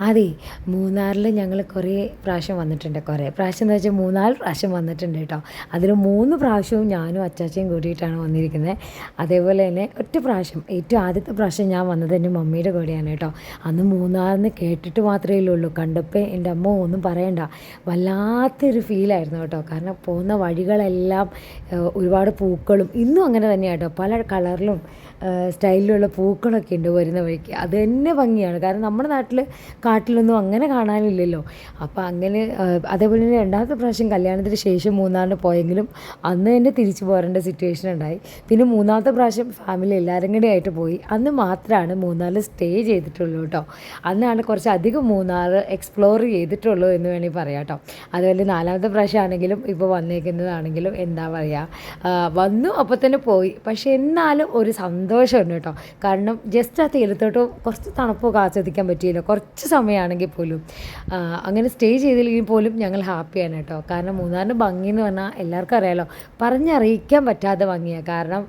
അതെ, മൂന്നാറിൽ ഞങ്ങൾ കുറേ പ്രാവശ്യം വന്നിട്ടുണ്ട്. കുറേ പ്രാവശ്യം എന്ന് വെച്ചാൽ 3-4 പ്രാവശ്യം വന്നിട്ടുണ്ട് കേട്ടോ. അതിൽ 3 പ്രാവശ്യവും ഞാനും അച്ചാച്ചയും കൂടിയിട്ടാണ് വന്നിരിക്കുന്നത്. അതേപോലെ തന്നെ ഒറ്റ പ്രാവശ്യം, ഏറ്റവും ആദ്യത്തെ പ്രാവശ്യം ഞാൻ വന്നത് എൻ്റെ മമ്മിയുടെ കൂടെയാണ് കേട്ടോ. അന്ന് മൂന്നാറിന്ന് കേട്ടിട്ട് മാത്രമേ ഉള്ളൂ, കണ്ടപ്പോൾ എൻ്റെ അമ്മ ഒന്നും പറയണ്ട, വല്ലാത്തൊരു ഫീലായിരുന്നു കേട്ടോ. കാരണം പോകുന്ന വഴികളെല്ലാം ഒരുപാട് പൂക്കളും, ഇന്നും അങ്ങനെ തന്നെയാണ് കേട്ടോ, പല കളറിലും സ്റ്റൈലിലുള്ള പൂക്കളൊക്കെ ഉണ്ട് വരുന്ന വഴിക്ക്. അത് തന്നെ ഭംഗിയാണ്. കാരണം നമ്മുടെ നാട്ടിൽ കാട്ടിലൊന്നും അങ്ങനെ കാണാനില്ലല്ലോ. അപ്പോൾ അങ്ങനെ അതേപോലെ തന്നെ രണ്ടാമത്തെ പ്രാവശ്യം കല്യാണത്തിന് ശേഷം മൂന്നാറിന് പോയെങ്കിലും അന്ന് തന്നെ തിരിച്ചു പോരേണ്ട സിറ്റുവേഷൻ ഉണ്ടായി. പിന്നെ മൂന്നാമത്തെ പ്രാവശ്യം ഫാമിലി എല്ലാവരും കൂടെ ആയിട്ട് പോയി. അന്ന് മാത്രമാണ് മൂന്നാറിൽ സ്റ്റേ ചെയ്തിട്ടുള്ളൂ കേട്ടോ. അന്നാണ് കുറച്ചധികം മൂന്നാർ എക്സ്പ്ലോർ ചെയ്തിട്ടുള്ളൂ എന്ന് വേണമെങ്കിൽ പറയാം കേട്ടോ. അതുപോലെ നാലാമത്തെ പ്രാവശ്യം ആണെങ്കിലും ഇപ്പോൾ വന്നേക്കുന്നതാണെങ്കിലും എന്താ പറയുക, വന്നു അപ്പോൾ തന്നെ പോയി. പക്ഷേ എന്നാലും ഒരു സന്തോഷമുണ്ട് കേട്ടോ. കാരണം ജസ്റ്റ് ആ തീരത്തോട്ട് കുറച്ച് തണുപ്പൊക്കെ ആസ്വദിക്കാൻ പറ്റിയല്ലോ, കുറച്ച് സമയമാണെങ്കിൽ പോലും. അങ്ങനെ സ്റ്റേ ചെയ്തില്ലെങ്കിൽ പോലും ഞങ്ങൾ ഹാപ്പിയാണ് കേട്ടോ. കാരണം മൂന്നാറിൻ്റെ ഭംഗി എന്ന് പറഞ്ഞാൽ എല്ലാവർക്കും അറിയാമല്ലോ, പറഞ്ഞറിയിക്കാൻ പറ്റാത്ത ഭംഗിയാണ്. കാരണം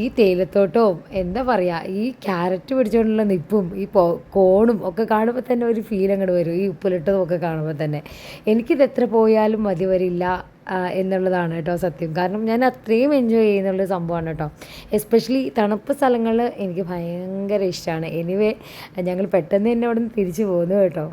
ഈ തേയിലത്തോട്ടവും എന്താ പറയുക, ഈ ക്യാരറ്റ് പിടിച്ചുകൊണ്ടുള്ള നിപ്പും ഈ കോണും ഒക്കെ കാണുമ്പോൾ തന്നെ ഒരു ഫീൽ അങ്ങോട്ട് വരും. ഈ ഉപ്പിലിട്ടതും ഒക്കെ കാണുമ്പോൾ തന്നെ എനിക്കിത് എത്ര പോയാലും മതി വരില്ല എന്നുള്ളതാണ് കേട്ടോ സത്യം. കാരണം ഞാൻ അത്രയും എൻജോയ് ചെയ്യുന്നുള്ളൊരു സംഭവമാണ് കേട്ടോ. എസ്പെഷ്യലി തണുപ്പ് സ്ഥലങ്ങൾ എനിക്ക് ഭയങ്കര ഇഷ്ടമാണ്. എനിവേ ഞങ്ങൾ പെട്ടെന്ന് തന്നെ അവിടെ നിന്ന് തിരിച്ചു പോന്നു കേട്ടോ.